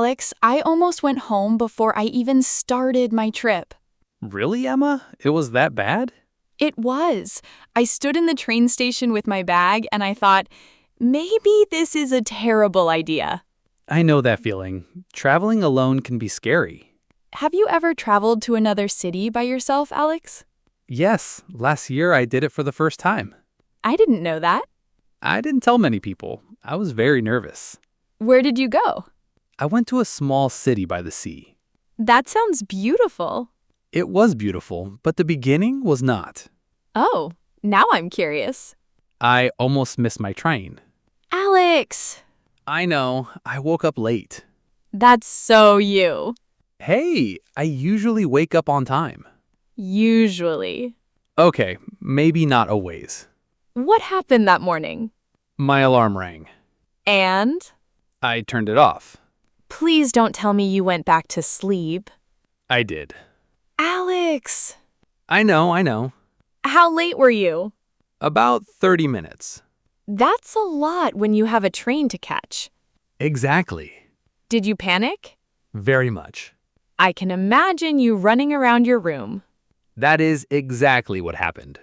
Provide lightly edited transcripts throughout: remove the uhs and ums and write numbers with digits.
Alex, I almost went home before I even started my trip. Really, Emma? It was that bad? It was. I stood in the train station with my bag and I thought, maybe this is a terrible idea. I know that feeling. Traveling alone can be scary. Have you ever traveled to another city by yourself, Alex? Yes, last year I did it for the first time. I didn't know that. I didn't tell many people. I was very nervous. Where did you go? I went to a small city by the sea. That sounds beautiful. It was beautiful, but the beginning was not. Oh, now I'm curious. I almost missed my train. Alex! I know, I woke up late. That's so you. Hey, I usually wake up on time. Usually. Okay, maybe not always. What happened that morning? My alarm rang. And? I turned it off. Please don't tell me you went back to sleep. I did. Alex! I know. How late were you? About 30 minutes. That's a lot when you have a train to catch. Exactly. Did you panic? Very much. I can imagine you running around your room. That is exactly what happened.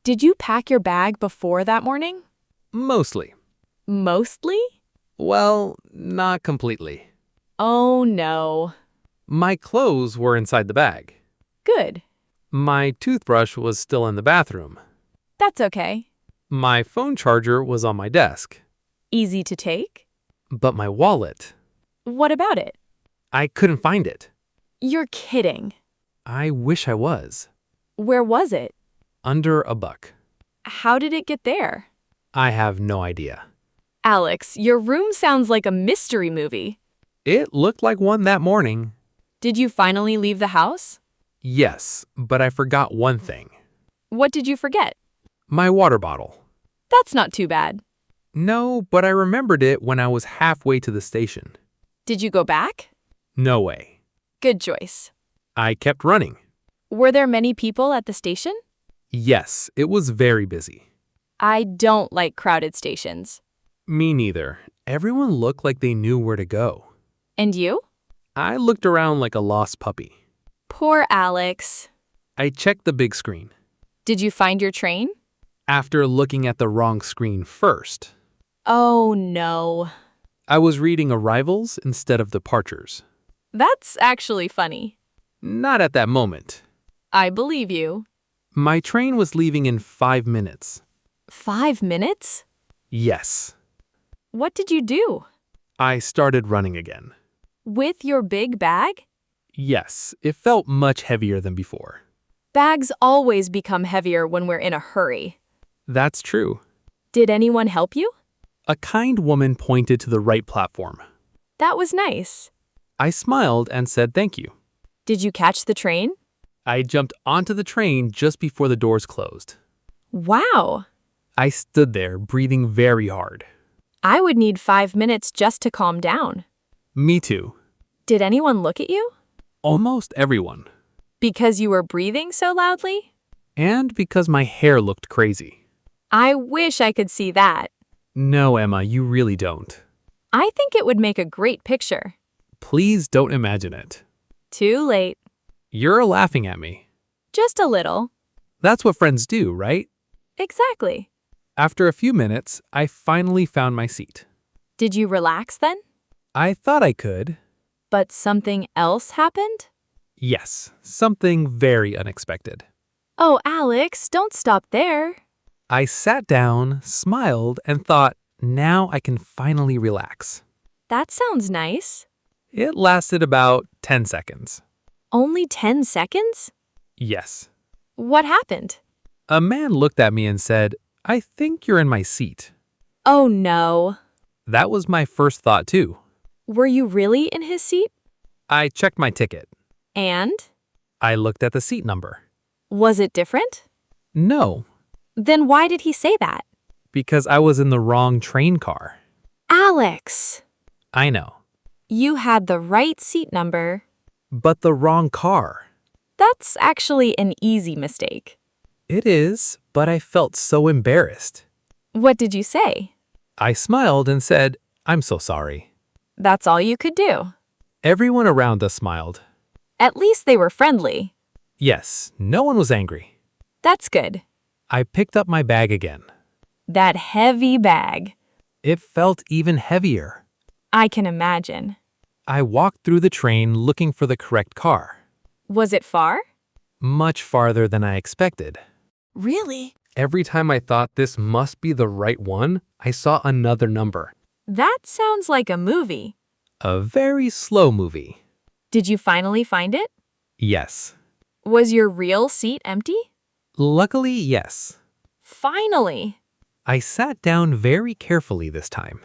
Did you pack your bag before that morning? Mostly. Mostly? Well, not completely. Oh no. My clothes were inside the bag. Good. My toothbrush was still in the bathroom. That's okay. My phone charger was on my desk. Easy to take? But my wallet, What about it? I couldn't find it. You're kidding. I wish I was. Where was it? Under a buck. How did it get there? I have no idea. Alex, your room sounds like a mystery movie. It looked like one that morning. Did you finally leave the house? Yes, but I forgot one thing. What did you forget? My water bottle. That's not too bad. No, but I remembered it when I was halfway to the station. Did you go back? No way. Good choice. I kept running. Were there many people at the station? Yes, it was very busy. I don't like crowded stations. Me neither. Everyone looked like they knew where to go. And you? I looked around like a lost puppy. Poor Alex. I checked the big screen. Did you find your train? After looking at the wrong screen first, Oh no. I was reading arrivals instead of departures. That's actually funny. Not at that moment. I believe you. My train was leaving in 5 minutes. 5 minutes? Yes. What did you do? I started running again. With your big bag? Yes, it felt much heavier than before. Bags always become heavier when we're in a hurry. That's true. Did anyone help you? A kind woman pointed to the right platform. That was nice. I smiled and said thank you. Did you catch the train? I jumped onto the train just before the doors closed. Wow. I stood there, breathing very hard. I would need 5 minutes just to calm down. Me too. Did anyone look at you? Almost everyone. Because you were breathing so loudly? And because my hair looked crazy. I wish I could see that. No, Emma, you really don't. I think it would make a great picture. Please don't imagine it. Too late. You're laughing at me. Just a little. That's what friends do, right? Exactly. After a few minutes, I finally found my seat. Did you relax then? I thought I could. But something else happened? Yes, something very unexpected. Oh, Alex, don't stop there. I sat down, smiled, and thought, now I can finally relax. That sounds nice. It lasted about 10 seconds. Only 10 seconds? Yes. What happened? A man looked at me and said, I think you're in my seat. Oh no. That was my first thought too. Were you really in his seat? I checked my ticket. And? I looked at the seat number. Was it different? No, Then why did he say that? because I was in the wrong train car. Alex, I know, you had the right seat number. but the wrong car. That's actually an easy mistake. It is, but I felt so embarrassed. What did you say? I smiled and said, I'm so sorry. That's all you could do. Everyone around us smiled. At least they were friendly. Yes, no one was angry. That's good. I picked up my bag again. That heavy bag. It felt even heavier. I can imagine. I walked through the train looking for the correct car. Was it far? Much farther than I expected. Really? Every time I thought this must be the right one, I saw another number. That sounds like a movie. A very slow movie. Did you finally find it? Yes. Was your real seat empty? Luckily, yes. Finally. I sat down very carefully this time.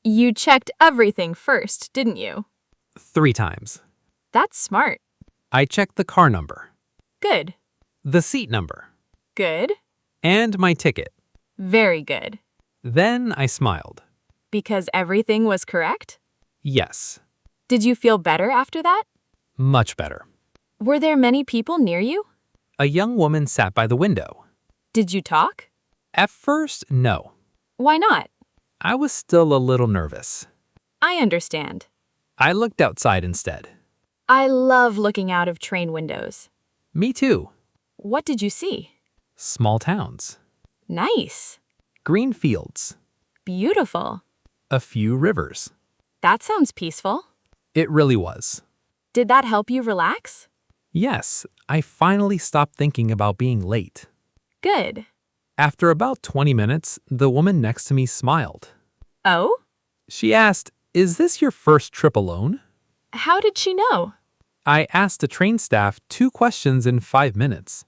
You checked everything first, didn't you? 3 times. That's smart. I checked the car number, Good. the seat number, Good. and my ticket. Very good. Then I smiled. Because everything was correct? Yes. Did you feel better after that? Much better. Were there many people near you? A young woman sat by the window. Did you talk? At first, no. Why not? I was still a little nervous. I understand. I looked outside instead. I love looking out of train windows. Me too. What did you see? Small towns. Nice. Green fields. Beautiful. A few rivers. That sounds peaceful. It really was. Did that help you relax? Yes, I finally stopped thinking about being late. Good. After about 20 minutes, the woman next to me smiled. Oh? She asked, "Is this your first trip alone?" How did she know? I asked the train staff 2 questions in 5 minutes.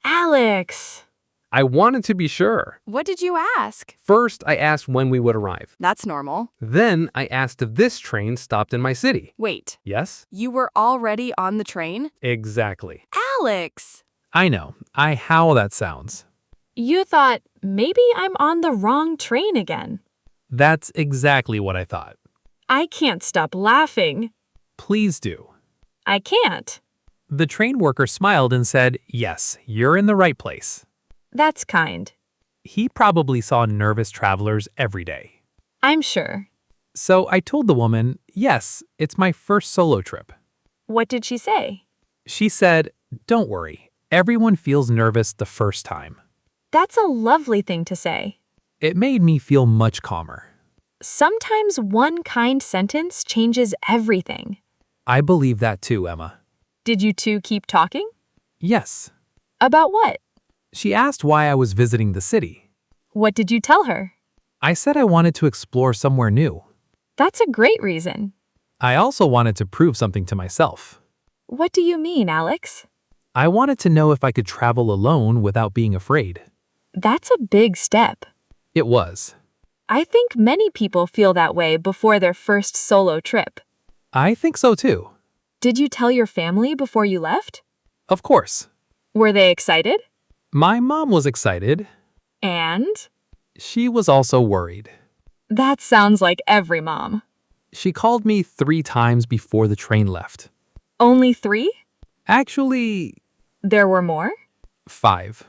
Alex. I wanted to be sure. What did you ask? First, I asked when we would arrive. That's normal. Then, I asked if this train stopped in my city. Wait, Yes? you were already on the train? Exactly. Alex! I know. How that sounds. You thought, maybe I'm on the wrong train again. That's exactly what I thought. I can't stop laughing. Please do. I can't. The train worker smiled and said, "Yes, you're in the right place." That's kind. He probably saw nervous travelers every day. I'm sure. So I told the woman, "Yes, it's my first solo trip." What did she say? She said, "Don't worry, everyone feels nervous the first time." That's a lovely thing to say. It made me feel much calmer. Sometimes one kind sentence changes everything. I believe that too, Emma. Did you two keep talking? Yes. About what? She asked why I was visiting the city. What did you tell her? I said I wanted to explore somewhere new. That's a great reason. I also wanted to prove something to myself. What do you mean, Alex? I wanted to know if I could travel alone without being afraid. That's a big step. It was. I think many people feel that way before their first solo trip. I think so too. Did you tell your family before you left? Of course. Were they excited? My mom was excited. And? She was also worried. That sounds like every mom. She called me 3 times before the train left. Only 3? Actually, There were more? 5.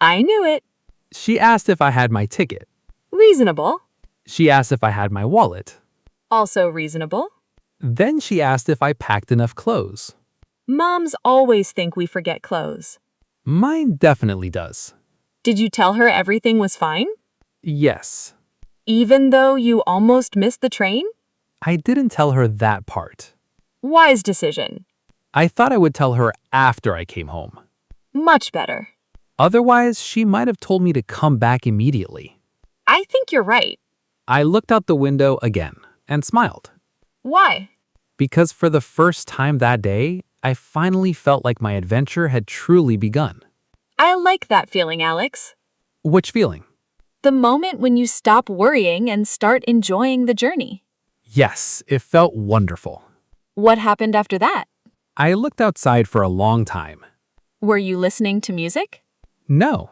I knew it. She asked if I had my ticket. Reasonable. She asked if I had my wallet. Also reasonable. Then she asked if I packed enough clothes. Moms always think we forget clothes. Mine definitely does. Did you tell her everything was fine? Yes. Even though you almost missed the train? I didn't tell her that part. Wise decision. I thought I would tell her after I came home. Much better. Otherwise, she might have told me to come back immediately. I think you're right. I looked out the window again and smiled. Why? Because for the first time that day, I finally felt like my adventure had truly begun. I like that feeling, Alex. Which feeling? The moment when you stop worrying and start enjoying the journey. Yes, it felt wonderful. What happened after that? I looked outside for a long time. Were you listening to music? No,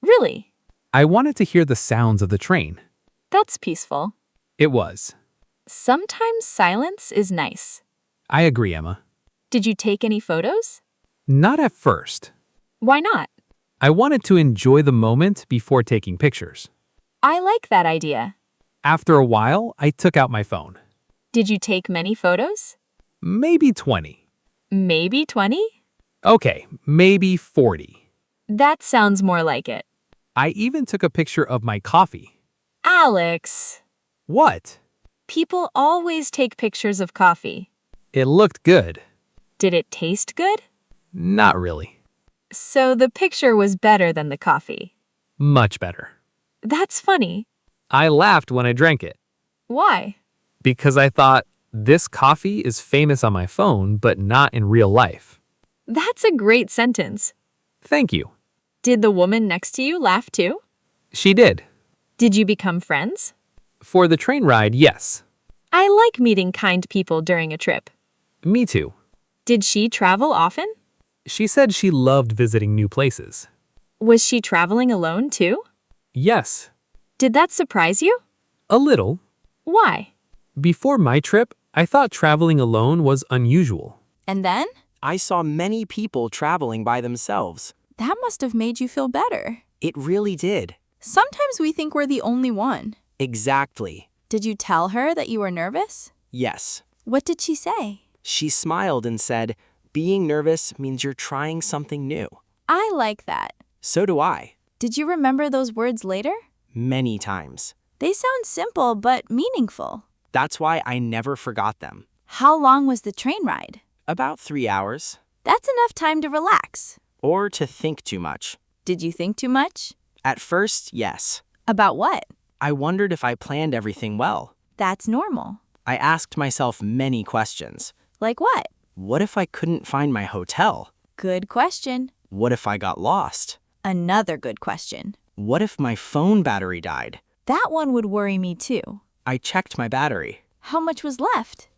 Really? I wanted to hear the sounds of the train. That's peaceful. It was. Sometimes silence is nice. I agree, Emma. Did you take any photos? Not at first. Why not? I wanted to enjoy the moment before taking pictures. I like that idea. After a while, I took out my phone. Did you take many photos? Maybe 20. Maybe 20? Okay, maybe 40. That sounds more like it. I even took a picture of my coffee. Alex, What? people always take pictures of coffee. It looked good. Did it taste good? Not really. So the picture was better than the coffee. Much better. That's funny. I laughed when I drank it Why? because I thought this coffee is famous on my phone, but not in real life. That's a great sentence. Thank you. Did the woman next to you laugh too? She did. Did you become friends? For the train ride, yes. I like meeting kind people during a trip. Me too. Did she travel often? She said she loved visiting new places. Was she traveling alone too? Yes, Did that surprise you? a little. Why? Before my trip, I thought traveling alone was unusual. And then? I saw many people traveling by themselves. That must have made you feel better. It really did. Sometimes we think we're the only one. Exactly. Did you tell her that you were nervous? Yes. What did she say? She smiled and said, "Being nervous means you're trying something new." I like that. So do I. Did you remember those words later? Many times. They sound simple but meaningful. That's why I never forgot them. How long was the train ride? About 3 hours. That's enough time to relax. Or to think too much. Did you think too much? At first, yes. About what? I wondered if I planned everything well. That's normal. I asked myself many questions. Like what? What if I couldn't find my hotel? Good question. What if I got lost? Another good question. What if my phone battery died? That one would worry me too. I checked my battery. How much was left?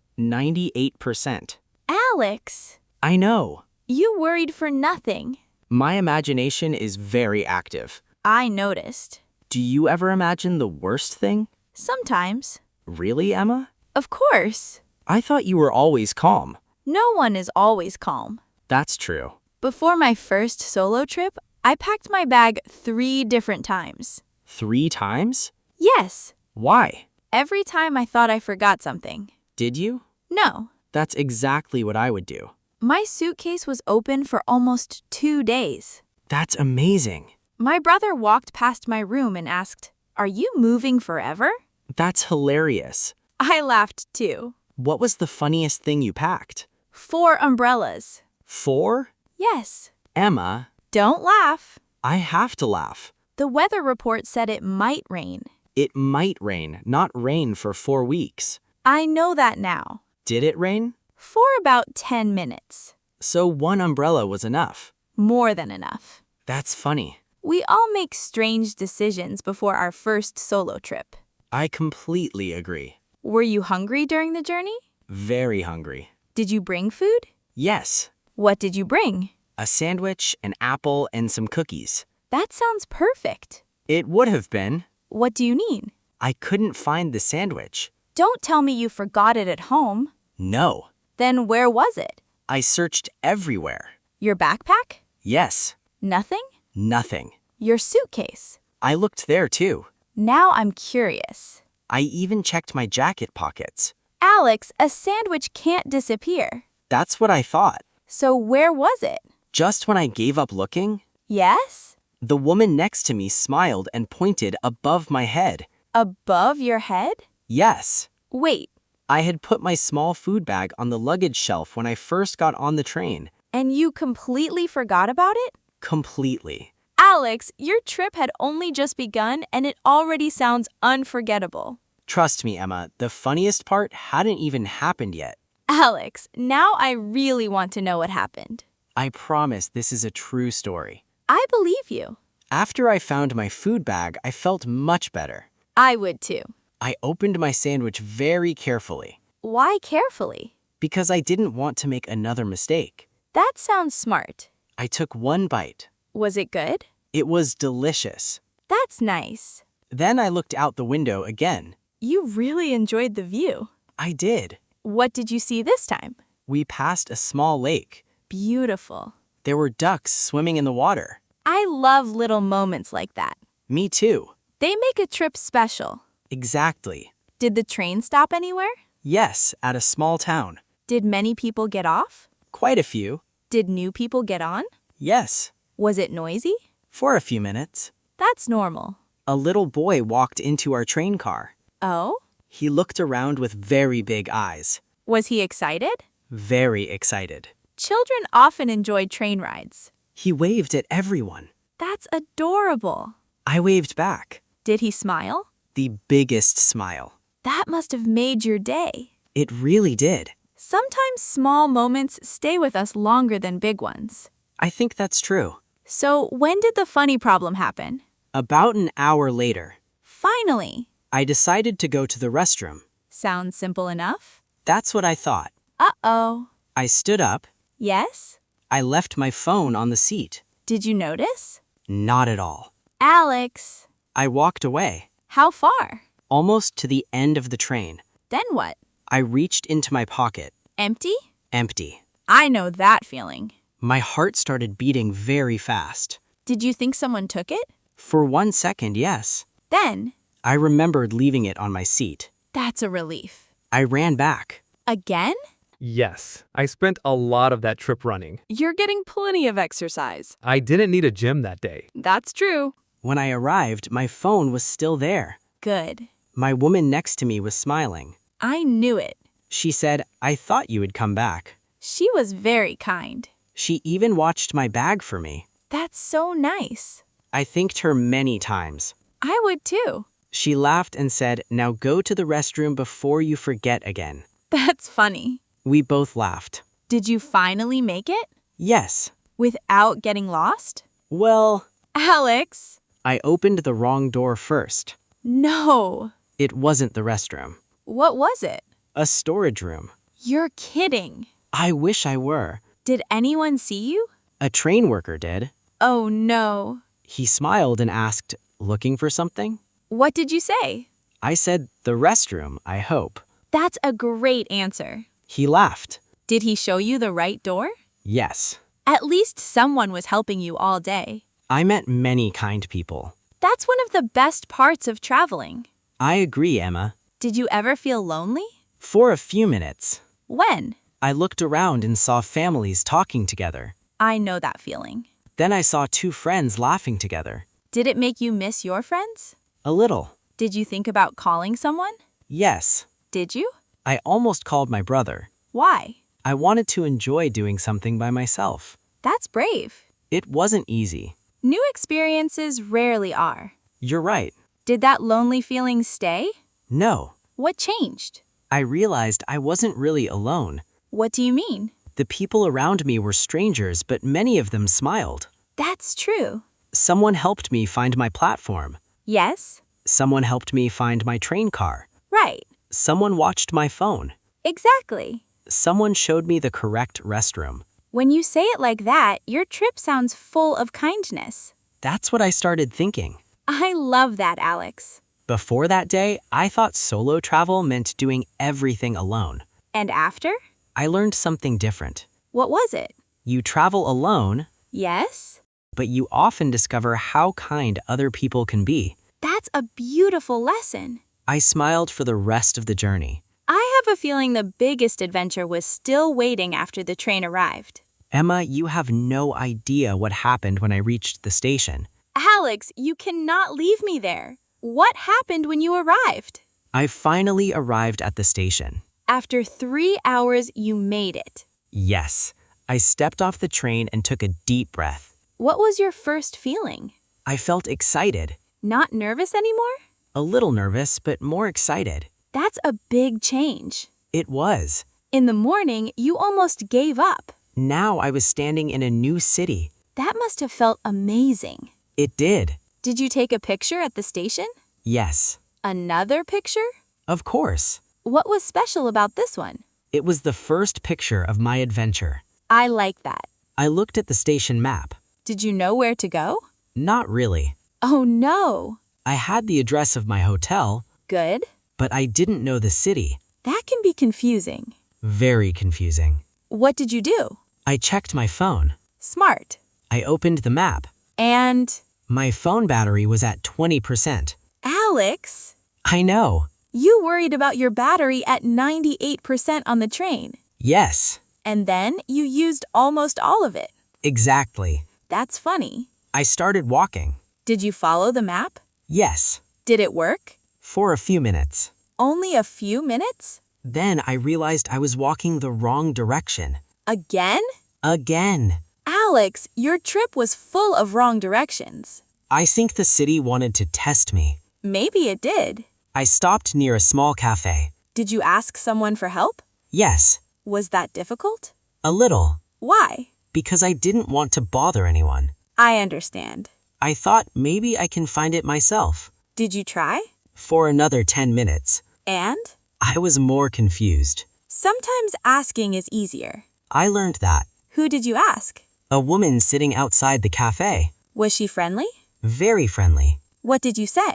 98%. Alex, I know. you worried for nothing. My imagination is very active. I noticed. Do you ever imagine the worst thing? Sometimes. Really, Emma? Of course. I thought you were always calm. No one is always calm. That's true. Before my first solo trip, I packed my bag 3 different times. 3 times? Yes, Why? every time I thought I forgot something. Did you? No, That's exactly what I would do. my suitcase was open for almost 2 days. That's amazing. My brother walked past my room and asked, "Are you moving forever?" That's hilarious. I laughed too. What was the funniest thing you packed? 4 umbrellas. 4? Yes. Emma, Don't laugh. I have to laugh. The weather report said it might rain. It might rain, not rain for 4 weeks. I know that now. Did it rain? For about 10 minutes. So 1 umbrella was enough. More than enough. That's funny. We all make strange decisions before our first solo trip. I completely agree. Were you hungry during the journey? Very hungry. Did you bring food? Yes, What did you bring? a sandwich, an apple, and some cookies. That sounds perfect. It would have been. What do you need? I couldn't find the sandwich. Don't tell me you forgot it at home. No, Then where was it? I searched everywhere. Your backpack? Yes, Nothing? nothing. Your suitcase? I looked there too. Now I'm curious. I even checked my jacket pockets. Alex, a sandwich can't disappear. That's what I thought. So where was it? Just when I gave up looking, Yes? the woman next to me smiled and pointed above my head. Above your head? Yes, Wait, I had put my small food bag on the luggage shelf when I first got on the train. and you completely forgot about it? Completely. Alex, your trip had only just begun and it already sounds unforgettable. Trust me, Emma, the funniest part hadn't even happened yet. Alex, now I really want to know what happened. I promise this is a true story. I believe you. After I found my food bag, I felt much better. I would too. I opened my sandwich very carefully Why carefully? because I didn't want to make another mistake. That sounds smart. I took 1 bite. Was it good? It was delicious. That's nice. Then I looked out the window again. You really enjoyed the view. I did. What did you see this time? We passed a small lake. Beautiful. There were ducks swimming in the water. I love little moments like that. Me too. They make a trip special. Exactly. Did the train stop anywhere? Yes, at a small town. Did many people get off? Quite a few. Did new people get on? Yes, Was it noisy? for a few minutes. That's normal. A little boy walked into our train car. Oh? He looked around with very big eyes. Was he excited? Very excited. Children often enjoy train rides. He waved at everyone. That's adorable. I waved back. Did he smile? The biggest smile. That must have made your day. It really did. Sometimes small moments stay with us longer than big ones. I think that's true. So, when did the funny problem happen? About an hour later, Finally. I decided to go to the restroom. Sounds simple enough? That's what I thought. Uh-oh. I stood up. Yes? I left my phone on the seat. Did you notice? Not at all. Alex. I walked away, How far? almost to the end of the train. Then what? I reached into my pocket. Empty? Empty. I know that feeling. My heart started beating very fast. Did you think someone took it? For 1 second, yes. Then, I remembered leaving it on my seat. that's a relief. I ran back. Again? Yes, I spent a lot of that trip running. You're getting plenty of exercise. I didn't need a gym that day. That's true. When I arrived, my phone was still there. Good. My woman next to me was smiling. I knew it. She said, "I thought you would come back." She was very kind. She even watched my bag for me. That's so nice. I thanked her many times. I would too. She laughed and said, "Now go to the restroom before you forget again." That's funny. We both laughed. Did you finally make it? Yes. Without getting lost? Well, Alex! I opened the wrong door first. No. It wasn't the restroom. What was it? A storage room. You're kidding. I wish I were. Did anyone see you? A train worker did. Oh no. He smiled and asked, "Looking for something?" What did you say? I said, "The restroom, I hope." That's a great answer. He laughed. Did he show you the right door? Yes. At least someone was helping you all day. I met many kind people. That's one of the best parts of traveling. I agree, Emma. Did you ever feel lonely? For a few minutes, When? I looked around and saw families talking together. I know that feeling. Then I saw two friends laughing together. Did it make you miss your friends? A little. Did you think about calling someone? Yes. Did you? I almost called my brother. Why? I wanted to enjoy doing something by myself. That's brave. It wasn't easy. New experiences rarely are. You're right. Did that lonely feeling stay? No. What changed? I realized I wasn't really alone. What do you mean? The people around me were strangers, but many of them smiled. That's true. Someone helped me find my platform. Yes? Someone helped me find my train car. Right. Someone watched my phone. Exactly. Someone showed me the correct restroom. When you say it like that, your trip sounds full of kindness. That's what I started thinking. I love that, Alex. Before that day, I thought solo travel meant doing everything alone. And after? I learned something different. What was it? You travel alone, Yes? but you often discover how kind other people can be. That's a beautiful lesson. I smiled for the rest of the journey. I have a feeling the biggest adventure was still waiting after the train arrived. Emma, you have no idea what happened when I reached the station. Alex, you cannot leave me there. What happened when you arrived? I finally arrived at the station. After 3 hours, you made it. Yes, I stepped off the train and took a deep breath. What was your first feeling? I felt excited. Not nervous anymore? A little nervous, but more excited. That's a big change. It was. In the morning, you almost gave up. Now I was standing in a new city. That must have felt amazing. It did. Did you take a picture at the station? Yes. Another picture? Of course. What was special about this one? It was the first picture of my adventure. I like that. I looked at the station map. Did you know where to go? Not really. Oh no. I had the address of my hotel, Good. but I didn't know the city. That can be confusing. Very confusing. What did you do? I checked my phone. Smart. I opened the map. And My phone battery was at 20%. Alex, I know. you worried about your battery at 98% on the train. Yes, And then you used almost all of it. exactly. That's funny. I started walking. Did you follow the map? Yes, Did it work? for a few minutes. Only a few minutes? Then I realized I was walking the wrong direction. Again? Again. Alex, your trip was full of wrong directions. I think the city wanted to test me. Maybe it did. I stopped near a small cafe. Did you ask someone for help? Yes, Was that difficult? a little, Why? because I didn't want to bother anyone. I understand. I thought maybe I can find it myself. Did you try? For another 10 minutes, And? I was more confused. Sometimes asking is easier. I learned that. Who did you ask? A woman sitting outside the cafe. Was she friendly? Very friendly. What did you say?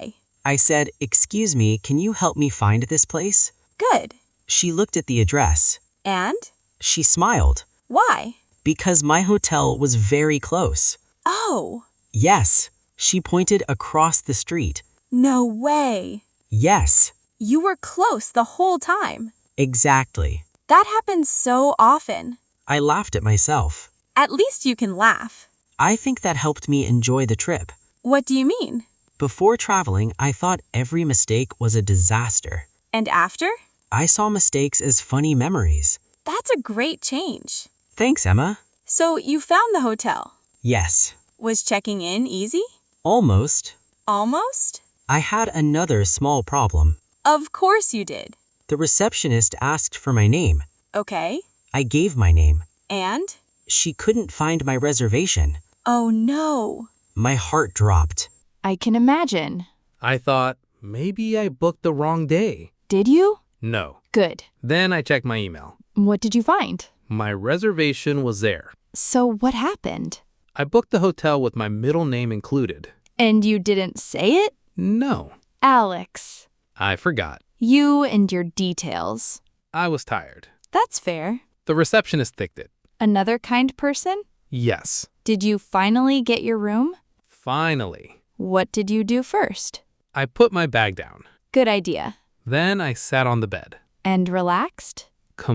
I said, "Excuse me, can you help me find this place?" Good. She looked at the address. And? She smiled. Why? Because my hotel was very close. Oh, Yes, she pointed across the street. no way. Yes, You were close the whole time. exactly. That happens so often. I laughed at myself. At least you can laugh. I think that helped me enjoy the trip. What do you mean? Before traveling, I thought every mistake was a disaster. And after? I saw mistakes as funny memories. That's a great change. Thanks, Emma. So you found the hotel. Yes, Was checking in easy? almost. Almost? I had another small problem. Of course you did. The receptionist asked for my name. Okay. I gave my name. And? She couldn't find my reservation. Oh no. My heart dropped. I can imagine. I thought, maybe I booked the wrong day. Did you? No. Good. Then I checked my email. What did you find? My reservation was there. So what happened? I booked the hotel with my middle name included. And you didn't say it? No, Alex. I forgot. You and your details. I was tired. That's fair. The receptionist thicked it. Another kind person? Yes, Did you finally get your room? finally. What did you do first? I put my bag down. Good idea. Then I sat on the bed. And relaxed?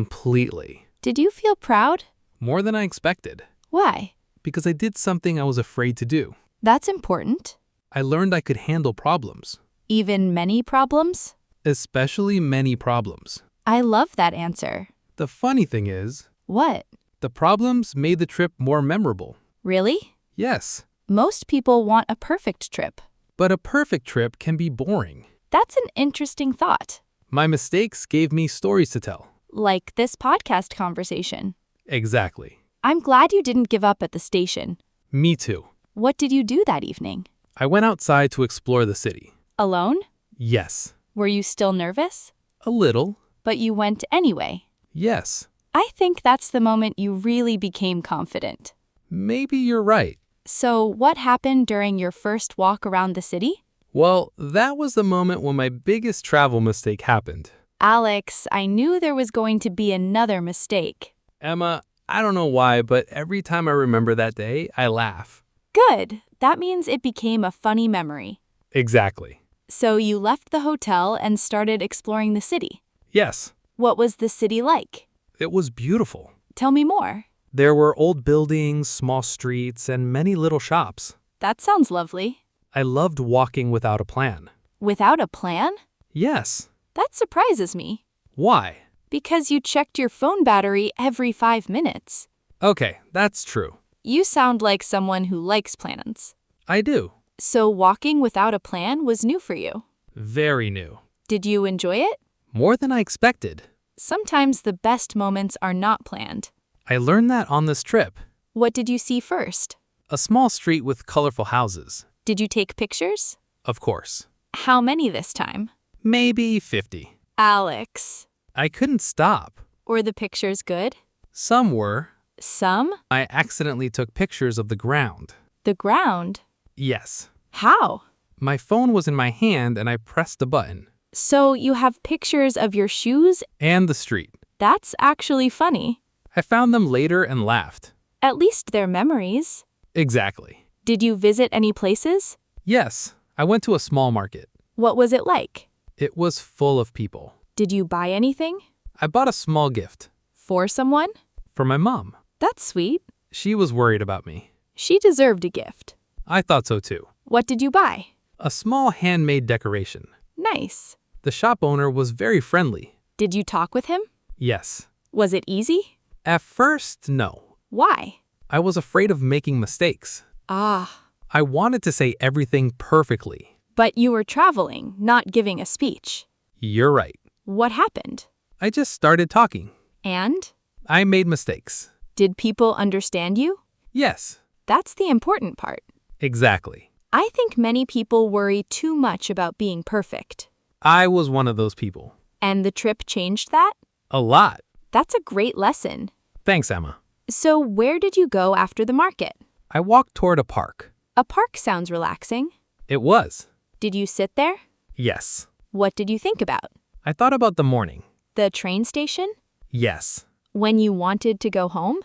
Completely. Did you feel proud? More than I expected. Why? Because I did something I was afraid to do. That's important. I learned I could handle problems. Even many problems? Especially many problems. I love that answer. The funny thing is, What? the problems made the trip more memorable. Really? Yes, Most people want a perfect trip. but a perfect trip can be boring. That's an interesting thought. My mistakes gave me stories to tell. Like this podcast conversation. Exactly. I'm glad you didn't give up at the station. Me too. What did you do that evening? I went outside to explore the city. Alone? Yes, Were you still nervous? a little. But you went anyway. Yes, I think that's the moment you really became confident. maybe you're right. So, what happened during your first walk around the city? Well, that was the moment when my biggest travel mistake happened. Alex, I knew there was going to be another mistake. Emma, I don't know why, but every time I remember that day, I laugh. Good. That means it became a funny memory. Exactly. So, you left the hotel and started exploring the city. Yes, What was the city like? it was beautiful. Tell me more. There were old buildings, small streets, and many little shops. That sounds lovely. I loved walking without a plan. Without a plan? Yes. That surprises me. Why? Because you checked your phone battery every 5 minutes. Okay, that's true. You sound like someone who likes plans. I do. So walking without a plan was new for you. Very new. Did you enjoy it? More than I expected. Sometimes the best moments are not planned. I learned that on this trip. What did you see first? A small street with colorful houses. Did you take pictures? Of course. How many this time? Maybe 50. Alex. I couldn't stop. Were the pictures good? Some were. Some? I accidentally took pictures of the ground. The ground? Yes. How? My phone was in my hand and I pressed the button. So you have pictures of your shoes? And the street. That's actually funny. I found them later and laughed. At least they're memories. Exactly. Did you visit any places? Yes, I went to a small market. What was it like? It was full of people. Did you buy anything? I bought a small gift. For someone? For my mom. That's sweet. She was worried about me. She deserved a gift. I thought so too. What did you buy? A small handmade decoration. Nice. The shop owner was very friendly. Did you talk with him? Yes. Was it easy? At first, no. Why? I was afraid of making mistakes. Ah, I wanted to say everything perfectly. but you were traveling, not giving a speech. You're right. What happened? I just started talking. And? I made mistakes. Did people understand you? Yes, That's the important part. exactly. I think many people worry too much about being perfect. I was one of those people. And the trip changed that? A lot. That's a great lesson. Thanks, Emma. So where did you go after the market? I walked toward a park. A park sounds relaxing. It was. Did you sit there? Yes. What did you think about? I thought about the morning. The train station? Yes, When you wanted to go home?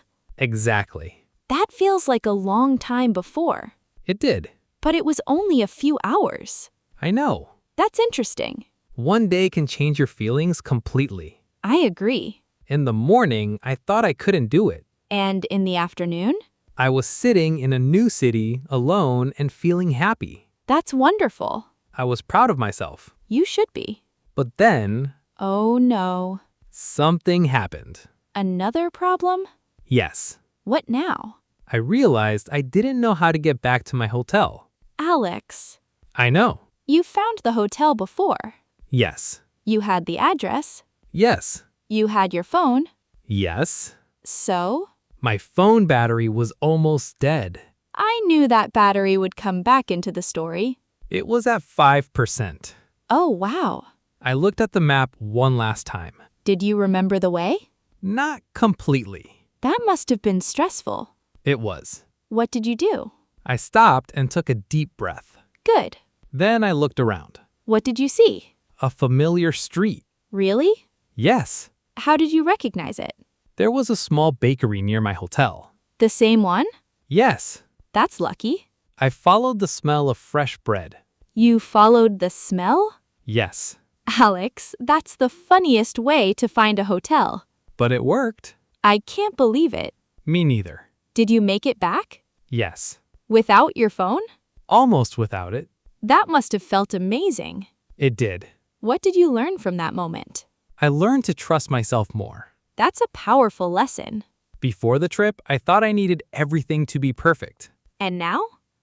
exactly. That feels like a long time before. It did. But it was only a few hours. I know. That's interesting. One day can change your feelings completely. I agree. In the morning, I thought I couldn't do it. And in the afternoon? I was sitting in a new city, alone, and feeling happy. That's wonderful. I was proud of myself. You should be. But then, Oh no. something happened. Another problem? Yes. What now? I realized I didn't know how to get back to my hotel. Alex, I know. you found the hotel before. Yes. You had the address. Yes. You had your phone. Yes. So? My phone battery was almost dead. I knew that battery would come back into the story. It was at 5%. Oh, wow. I looked at the map one last time. Did you remember the way? Not completely. That must have been stressful. It was. What did you do? I stopped and took a deep breath. Good. Then I looked around. What did you see? A familiar street. Really? Yes. How did you recognize it? There was a small bakery near my hotel. The same one? Yes. That's lucky. I followed the smell of fresh bread. You followed the smell? Yes. Alex, that's the funniest way to find a hotel. But it worked. I can't believe it. Me neither. Did you make it back? Yes. Without your phone? Almost without it. That must have felt amazing. It did. What did you learn from that moment? I learned to trust myself more. That's a powerful lesson. Before the trip, I thought I needed everything to be perfect. And now?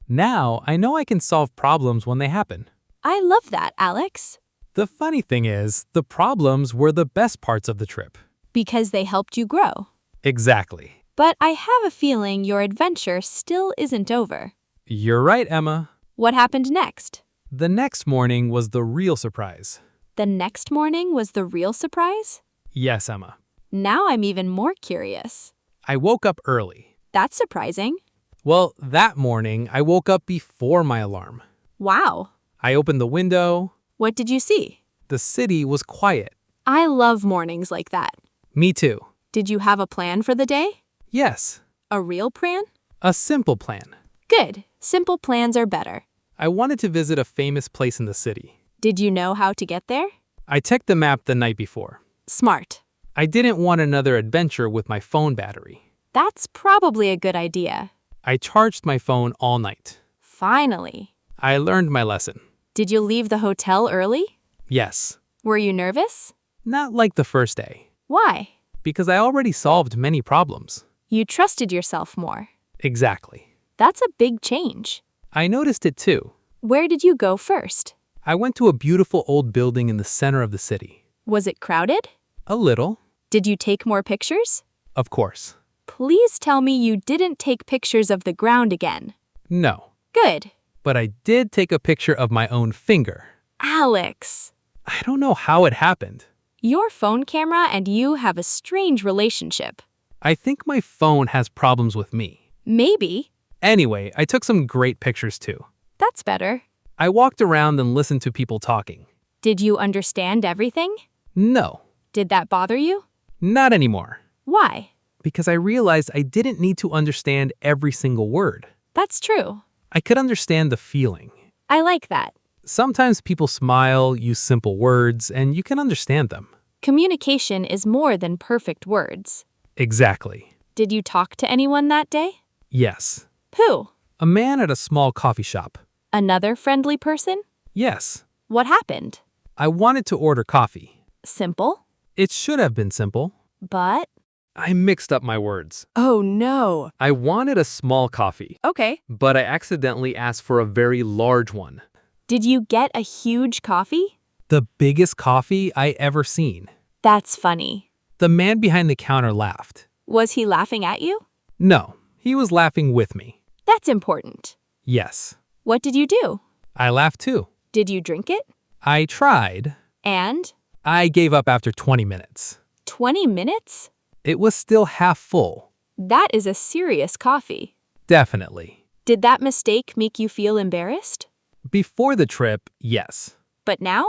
Now, I know I can solve problems when they happen. I love that, Alex. The funny thing is, the problems were the best parts of the trip. Because they helped you grow. Exactly. But I have a feeling your adventure still isn't over. You're right, Emma. What happened next? The next morning was the real surprise. The next morning was the real surprise? Yes, Emma. Now I'm even more curious. I woke up early. That's surprising. Well, that morning, I woke up before my alarm. Wow. I opened the window. What did you see? The city was quiet. I love mornings like that. Me too. Did you have a plan for the day? Yes, A real plan? a simple plan. Good. Simple plans are better. I wanted to visit a famous place in the city. Did you know how to get there? I checked the map the night before. Smart. I didn't want another adventure with my phone battery. That's probably a good idea. I charged my phone all night. Finally. I learned my lesson. Did you leave the hotel early? Yes, Were you nervous? not like the first day, Why? because I already solved many problems. You trusted yourself more. Exactly. That's a big change. I noticed it too. Where did you go first? I went to a beautiful old building in the center of the city. Was it crowded? A little, Did you take more pictures? of course. Please tell me you didn't take pictures of the ground again. No, Good. but I did take a picture of my own finger. Alex, I don't know how it happened. your phone camera and you have a strange relationship. I think my phone has problems with me. Maybe. Anyway, I took some great pictures too. That's better. I walked around and listened to people talking. Did you understand everything? No, Did that bother you? not anymore. Why? Because I realized I didn't need to understand every single word. That's true. I could understand the feeling. I like that. Sometimes people smile, use simple words, and you can understand them. Communication is more than perfect words. Exactly. Did you talk to anyone that day? Yes. Who? A man at a small coffee shop. Another friendly person? Yes. What happened? I wanted to order coffee. Simple? It should have been simple. But? I mixed up my words. Oh no. I wanted a small coffee, Okay. but I accidentally asked for a very large one. Did you get a huge coffee? The biggest coffee I ever seen. That's funny. The man behind the counter laughed. Was he laughing at you? No, he was laughing with me. That's important. Yes. What did you do? I laughed too. Did you drink it? I tried. And? I gave up after 20 minutes. 20 minutes? It was still half full. That is a serious coffee. Definitely. Did that mistake make you feel embarrassed? Before the trip, yes. But now?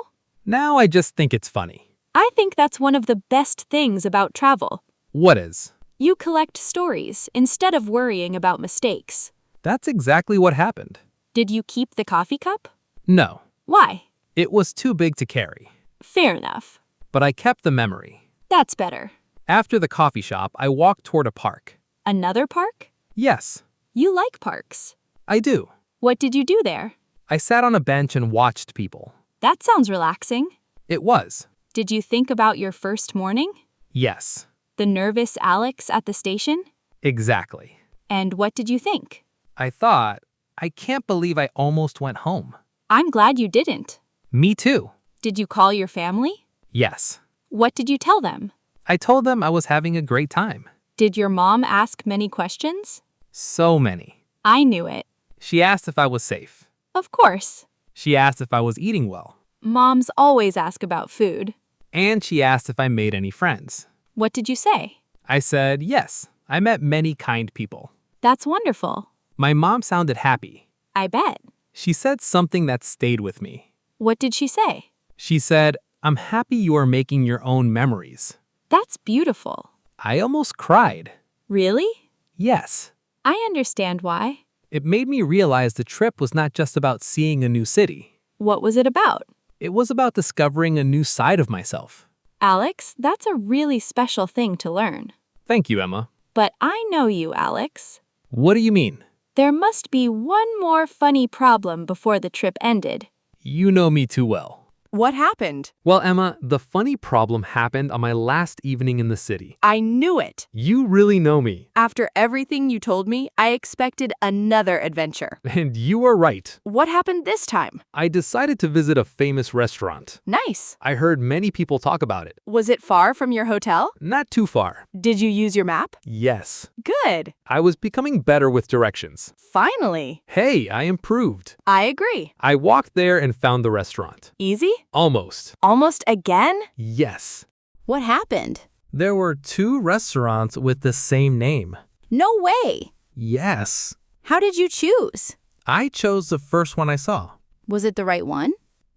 Now I just think it's funny. I think that's one of the best things about travel. What is? You collect stories instead of worrying about mistakes. That's exactly what happened. Did you keep the coffee cup? No, Why? it was too big to carry. Fair enough. But I kept the memory. That's better. After the coffee shop, I walked toward a park. Another park? Yes, You like parks. I do. What did you do there? I sat on a bench and watched people. That sounds relaxing. It was. Did you think about your first morning? Yes, The nervous Alex at the station? exactly. And what did you think? I thought, I can't believe I almost went home. I'm glad you didn't. Me too. Did you call your family? Yes. What did you tell them? I told them I was having a great time. Did your mom ask many questions? So many. I knew it. She asked if I was safe. Of course. She asked if I was eating well. Moms always ask about food. And she asked if I made any friends. What did you say? I said, yes, I met many kind people. That's wonderful. My mom sounded happy. I bet. She said something that stayed with me. What did she say? She said, I'm happy you are making your own memories. That's beautiful. I almost cried. Really? Yes. I understand why. It made me realize the trip was not just about seeing a new city. What was it about? It was about discovering a new side of myself. Alex, that's a really special thing to learn. Thank you, Emma. But I know you, Alex. What do you mean? There must be one more funny problem before the trip ended. You know me too well. What happened? Well, Emma, the funny problem happened on my last evening in the city. I knew it. You really know me. After everything you told me, I expected another adventure. And you are right. What happened this time? I decided to visit a famous restaurant. Nice. I heard many people talk about it. Was it far from your hotel? Not too far. Did you use your map? Yes. Good. I was becoming better with directions. Finally. Hey, I improved. I agree. I walked there and found the restaurant. Easy? Almost. Almost again? Yes. What happened? There were 2 restaurants with the same name. No way. Yes. How did you choose? I chose the first one I saw. Was it the right one?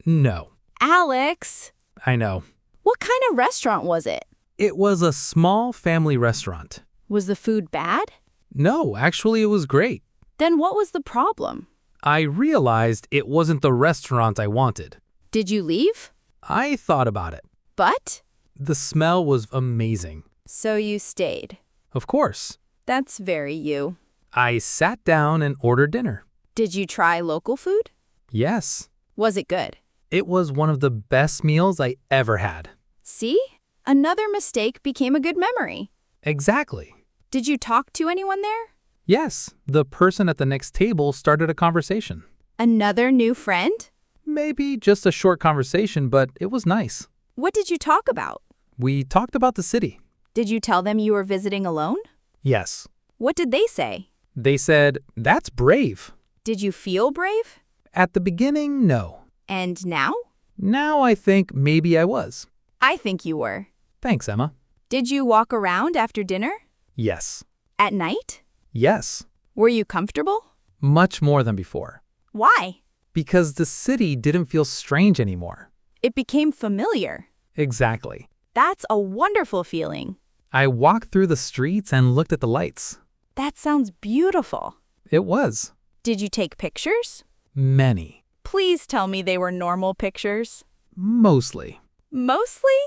No. Alex, I know. what kind of restaurant was it? It was a small family restaurant. Was the food bad? No, actually it was great. Then what was the problem? I realized it wasn't the restaurant I wanted. Did you leave? I thought about it. But? The smell was amazing. So you stayed. Of course. That's very you. I sat down and ordered dinner. Did you try local food? Yes. Was it good? It was one of the best meals I ever had. See? Another mistake became a good memory. Exactly. Did you talk to anyone there? Yes, the person at the next table started a conversation. Another new friend? Maybe just a short conversation, but it was nice. What did you talk about? We talked about the city. Did you tell them you were visiting alone? Yes. What did they say? They said, "That's brave." Did you feel brave? At the beginning, no. And now? Now I think maybe I was. I think you were. Thanks, Emma. Did you walk around after dinner? Yes. At night? Yes. Were you comfortable? Much more than before. Why? Because the city didn't feel strange anymore. It became familiar. Exactly. That's a wonderful feeling. I walked through the streets and looked at the lights. That sounds beautiful. It was. Did you take pictures? Many. Please tell me they were normal pictures. Mostly. Mostly?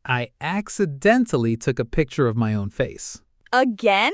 I accidentally took a picture of my own face. Again?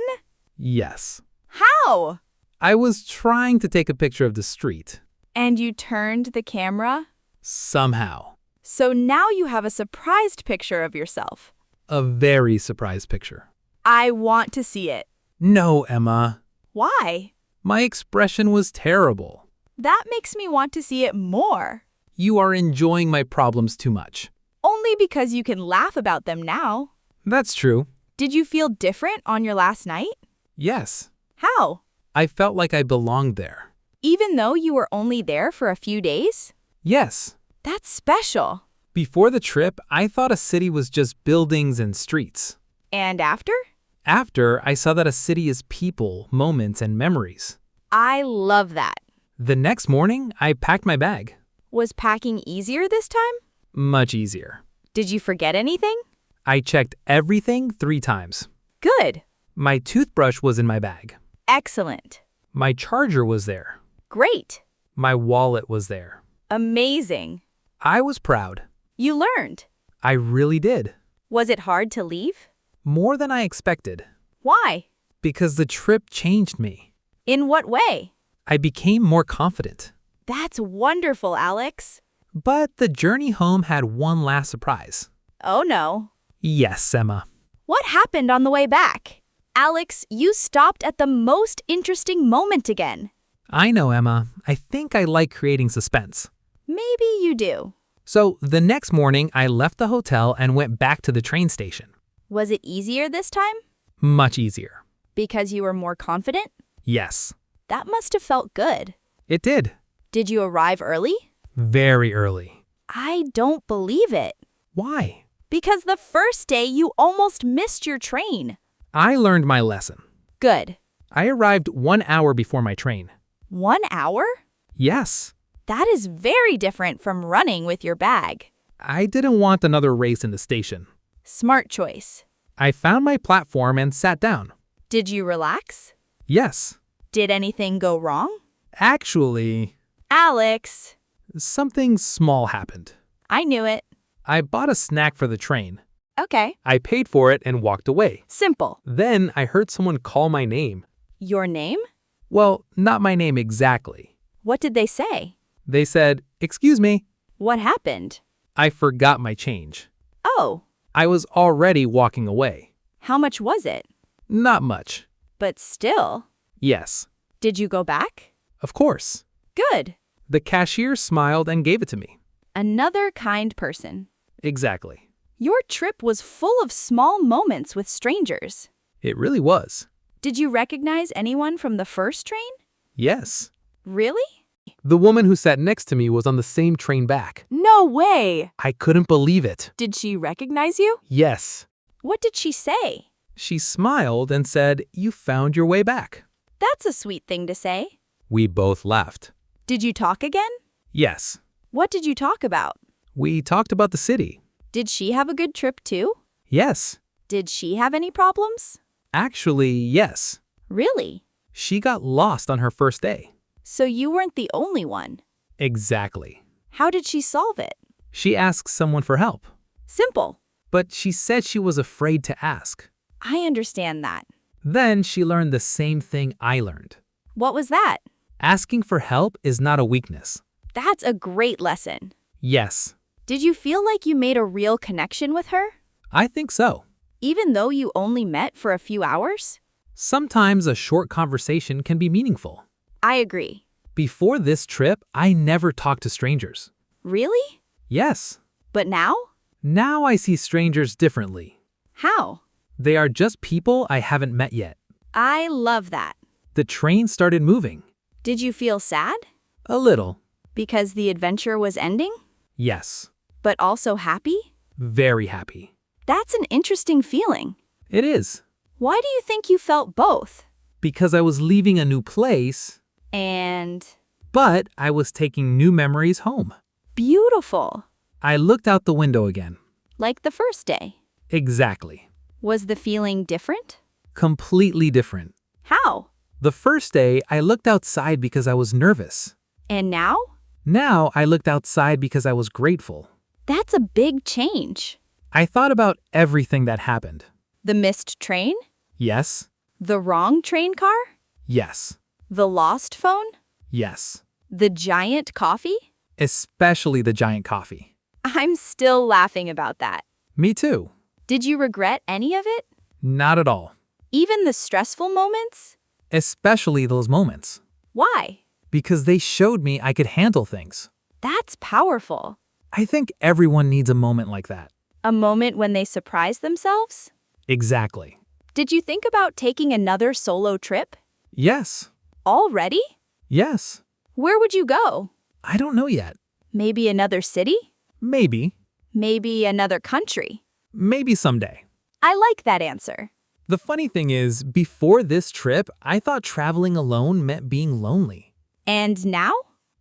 Yes. How? I was trying to take a picture of the street. And you turned the camera? Somehow. So now you have a surprised picture of yourself. A very surprised picture. I want to see it. No, Emma. Why? My expression was terrible. That makes me want to see it more. You are enjoying my problems too much. Only because you can laugh about them now. That's true. Did you feel different on your last night? Yes. How? I felt like I belonged there. Even though you were only there for a few days? Yes. That's special. Before the trip, I thought a city was just buildings and streets. And after? After, I saw that a city is people, moments, and memories. I love that. The next morning, I packed my bag. Was packing easier this time? Much easier. Did you forget anything? I checked everything 3 times. Good. My toothbrush was in my bag. Excellent. My charger was there. Great. My wallet was there. Amazing. I was proud. You learned. I really did. Was it hard to leave? More than I expected. Why? Because the trip changed me. In what way? I became more confident. That's wonderful, Alex. But the journey home had one last surprise. Oh no. Yes, Emma. What happened on the way back? Alex, you stopped at the most interesting moment again. I know, Emma. I think I like creating suspense. Maybe you do. So the next morning, I left the hotel and went back to the train station. Was it easier this time? Much easier. Because you were more confident? Yes. That must have felt good. It did. Did you arrive early? Very early. I don't believe it. Why? Because the first day you almost missed your train. I learned my lesson. Good. I arrived 1 hour before my train. 1 hour? Yes. That is very different from running with your bag. I didn't want another race in the station. Smart choice. I found my platform and sat down. Did you relax? Yes. Did anything go wrong? Actually, Alex. something small happened. I knew it. I bought a snack for the train. Okay. I paid for it and walked away. Simple. Then I heard someone call my name. Your name? Well, not my name exactly. What did they say? They said, "Excuse me." What happened? I forgot my change. Oh, I was already walking away. how much was it? Not much. But still. Yes, Did you go back? of course. Good. The cashier smiled and gave it to me. Another kind person. Exactly. Your trip was full of small moments with strangers. It really was. Did you recognize anyone from the first train? Yes. Really? The woman who sat next to me was on the same train back. No way! I couldn't believe it. Did she recognize you? Yes. What did she say? She smiled and said, "You found your way back." That's a sweet thing to say. We both laughed. Did you talk again? Yes. What did you talk about? We talked about the city. Did she have a good trip too? Yes. Did she have any problems? Actually, yes. Really? She got lost on her first day. So you weren't the only one. Exactly. How did she solve it? She asked someone for help, Simple. but she said she was afraid to ask. I understand that. Then she learned the same thing I learned. What was that? Asking for help is not a weakness. That's a great lesson. Yes, Did you feel like you made a real connection with her? I think so. Even though you only met for a few hours? Sometimes a short conversation can be meaningful. I agree. Before this trip, I never talked to strangers. Really? Yes. But now? Now I see strangers differently. How? They are just people I haven't met yet. I love that. The train started moving. Did you feel sad? A little. Because the adventure was ending? Yes. But also happy? Very happy. That's an interesting feeling. It is. Why do you think you felt both? Because I was leaving a new place, And but I was taking new memories home. beautiful. I looked out the window again. Like the first day. Exactly. Was the feeling different? Completely different. How? The first day, I looked outside because I was nervous. And now? Now, I looked outside because I was grateful. That's a big change. I thought about everything that happened. The missed train? Yes, The wrong train car? yes, The lost phone? yes. The giant coffee? Especially the giant coffee. I'm still laughing about that. Me too. Did you regret any of it? Not at all. Even the stressful moments? Especially those moments. Why? Because they showed me I could handle things. That's powerful. I think everyone needs a moment like that. A moment when they surprise themselves? Exactly. Did you think about taking another solo trip? Yes. Already? Yes. Where would you go? I don't know yet. Maybe another city? Maybe. Maybe another country? Maybe someday. I like that answer. The funny thing is, before this trip, I thought traveling alone meant being lonely. And now?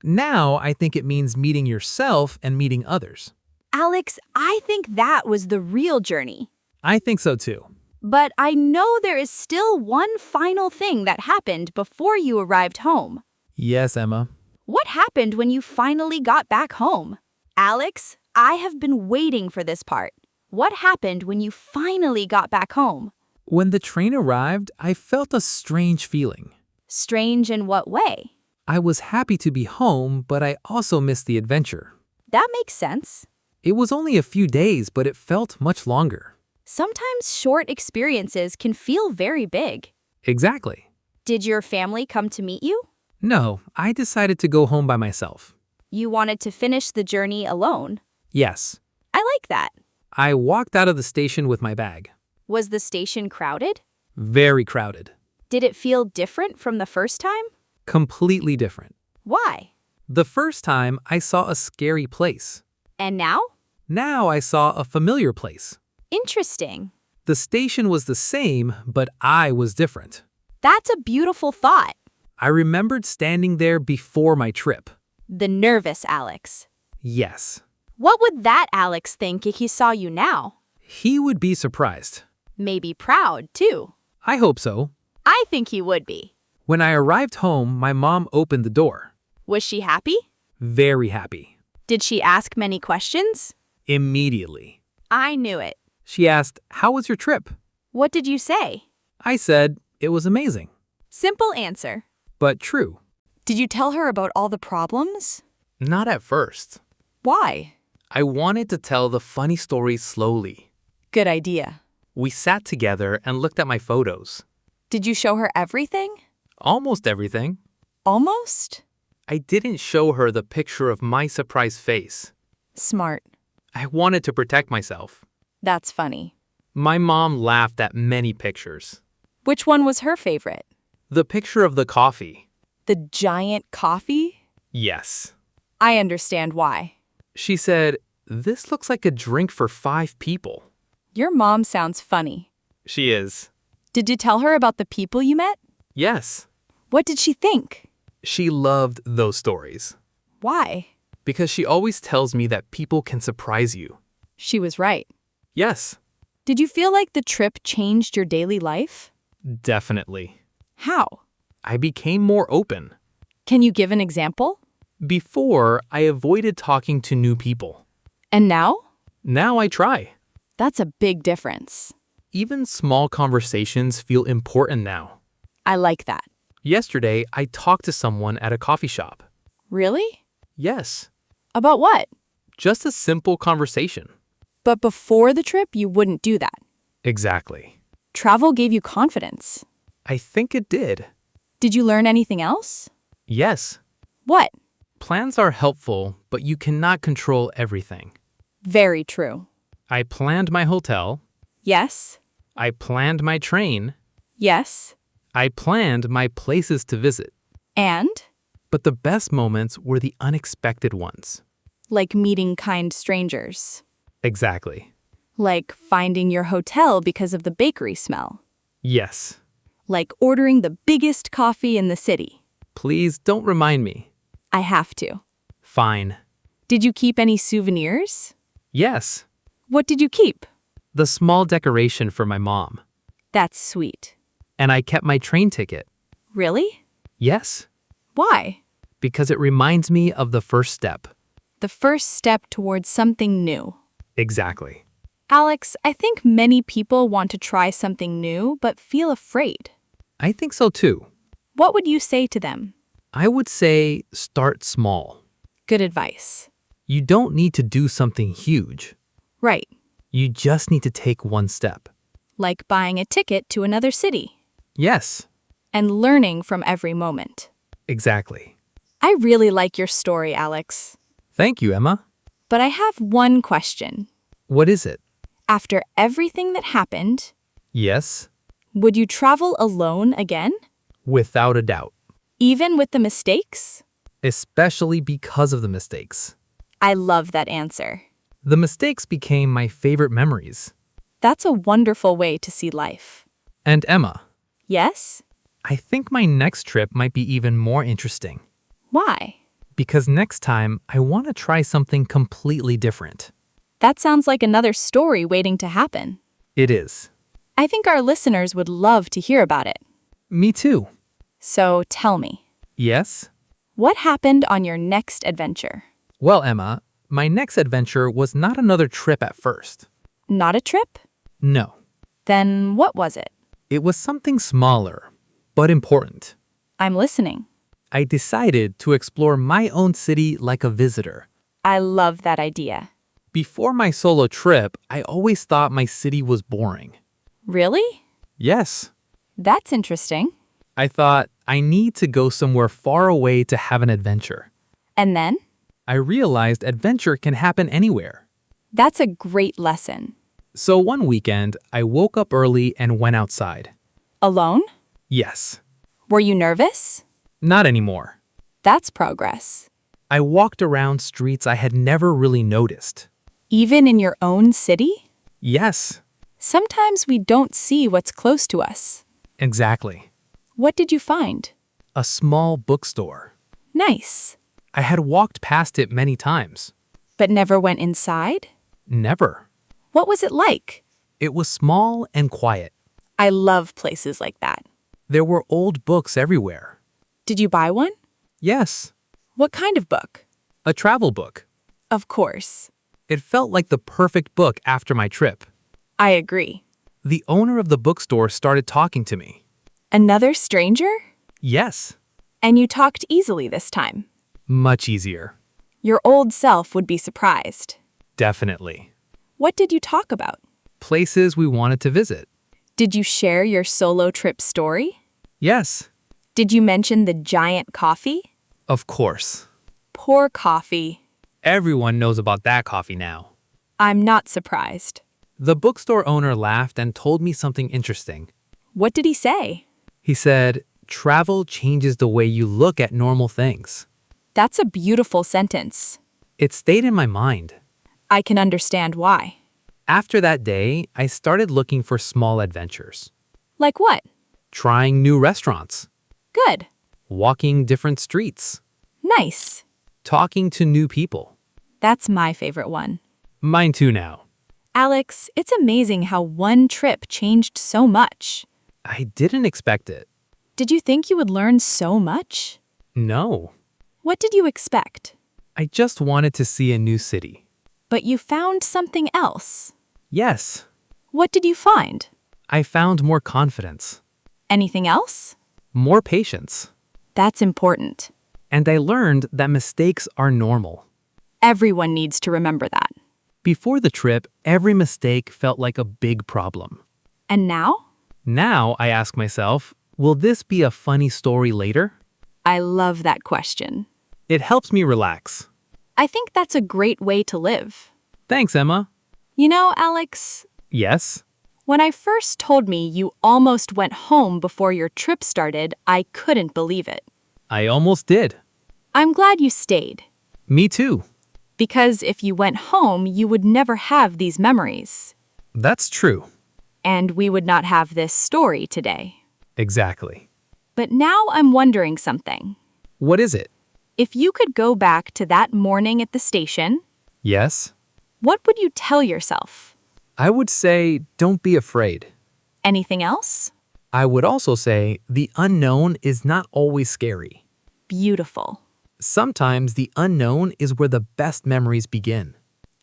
Now, I think it means meeting yourself and meeting others. Alex, I think that was the real journey. I think so too. But I know there is still one final thing that happened before you arrived home. Yes, Emma. What happened when you finally got back home? Alex, I have been waiting for this part. What happened when you finally got back home? When the train arrived, I felt a strange feeling. Strange in what way? I was happy to be home, but I also missed the adventure. That makes sense. It was only a few days, but it felt much longer. Sometimes short experiences can feel very big. Exactly. Did your family come to meet you? No, I decided to go home by myself. You wanted to finish the journey alone. Yes. I like that. I walked out of the station with my bag. Was the station crowded? Very crowded. Did it feel different from the first time? Completely different. Why? The first time, I saw a scary place. And now? Now I saw a familiar place. Interesting. The station was the same, but I was different. That's a beautiful thought. I remembered standing there before my trip. The nervous Alex. Yes. What would that Alex think if he saw you now? He would be surprised. Maybe proud, too. I hope so. I think he would be. When I arrived home, my mom opened the door. Was she happy? Very happy. Did she ask many questions? Immediately. I knew it. She asked, "How was your trip?" What did you say? I said, "It was amazing." Simple answer. But true. Did you tell her about all the problems? Not at first. Why? I wanted to tell the funny stories slowly. Good idea. We sat together and looked at my photos. Did you show her everything? Almost everything. Almost? I didn't show her the picture of my surprised face. Smart. I wanted to protect myself. That's funny. My mom laughed at many pictures. Which one was her favorite? The picture of the coffee. The giant coffee? Yes. I understand why. She said, "This looks like a drink for 5 people." Your mom sounds funny. She is. Did you tell her about the people you met? Yes. What did she think? She loved those stories. Why? Because she always tells me that people can surprise you. She was right. Yes, Did you feel like the trip changed your daily life? definitely. How? I became more open. Can you give an example? Before, I avoided talking to new people. And now? Now I try. That's a big difference. Even small conversations feel important now. I like that. Yesterday, I talked to someone at a coffee shop. Really? Yes, About what? just a simple conversation. But before the trip, you wouldn't do that. Exactly. Travel gave you confidence. I think it did. Did you learn anything else? Yes, What? plans are helpful, but you cannot control everything. Very true. I planned my hotel. Yes. I planned my train. Yes. I planned my places to visit. And? But the best moments were the unexpected ones. Like meeting kind strangers. Exactly. Like finding your hotel because of the bakery smell. Yes. Like ordering the biggest coffee in the city. Please don't remind me. I have to. Fine. Did you keep any souvenirs? Yes. What did you keep? The small decoration for my mom. That's sweet. And I kept my train ticket. Really? Yes. Why? Because it reminds me of the first step. The first step towards something new. Exactly. Alex, I think many people want to try something new but feel afraid. I think so too. What would you say to them? I would say start small. Good advice. You don't need to do something huge. Right, You just need to take one step. like buying a ticket to another city Yes, and learning from every moment. exactly. I really like your story, Alex. Thank you, Emma. But I have one question. What is it? After everything that happened, Yes, would you travel alone again? without a doubt. Even with the mistakes? Especially because of the mistakes. I love that answer. The mistakes became my favorite memories. That's a wonderful way to see life. And Emma, Yes? I think my next trip might be even more interesting. Why? Because next time, I want to try something completely different. That sounds like another story waiting to happen. It is. I think our listeners would love to hear about it. Me too. So tell me, Yes? what happened on your next adventure? Well, Emma, my next adventure was not another trip at first. Not a trip? No. Then what was it? It was something smaller, but important. I'm listening. I decided to explore my own city like a visitor. I love that idea. Before my solo trip, I always thought my city was boring. Really? Yes. That's interesting. I thought I need to go somewhere far away to have an adventure. And then? I realized adventure can happen anywhere. That's a great lesson. So one weekend, I woke up early and went outside. Alone? Yes. Were you nervous? Not anymore. That's progress. I walked around streets I had never really noticed. Even in your own city? Yes, Sometimes we don't see what's close to us. exactly. What did you find? A small bookstore. Nice. I had walked past it many times. But never went inside? Never. What was it like? It was small and quiet. I love places like that. There were old books everywhere. Did you buy one? Yes, What kind of book? a travel book. Of course. It felt like the perfect book after my trip. I agree. The owner of the bookstore started talking to me. Another stranger? Yes, And you talked easily this time. much easier. Your old self would be surprised. Definitely. What did you talk about? Places we wanted to visit. Did you share your solo trip story? Yes, Did you mention the giant coffee? of course. Poor coffee. Everyone knows about that coffee now. I'm not surprised. The bookstore owner laughed and told me something interesting. What did he say? He said, travel changes the way you look at normal things. That's a beautiful sentence. It stayed in my mind. I can understand why. After that day, I started looking for small adventures. Like what? Trying new restaurants, Good. walking different streets, Nice. talking to new people. That's my favorite one. Mine too now. Alex, it's amazing how one trip changed so much. I didn't expect it. Did you think you would learn so much? No. What did you expect? I just wanted to see a new city. But you found something else. Yes, What did you find? I found more confidence, Anything else? more patience, That's important. and I learned that mistakes are normal. Everyone needs to remember that. Before the trip, every mistake felt like a big problem. And now? Now I ask myself, will this be a funny story later? I love that question. It helps me relax. I think that's a great way to live. Thanks, Emma. You know, Alex, Yes? when I first told me you almost went home before your trip started, I couldn't believe it. I almost did. I'm glad you stayed. Me too. Because if you went home, you would never have these memories. That's true. And we would not have this story today. Exactly. But now I'm wondering something. What is it? If you could go back to that morning at the station, Yes? what would you tell yourself? I would say, don't be afraid. Anything else? I would also say, the unknown is not always scary. Beautiful. Sometimes the unknown is where the best memories begin.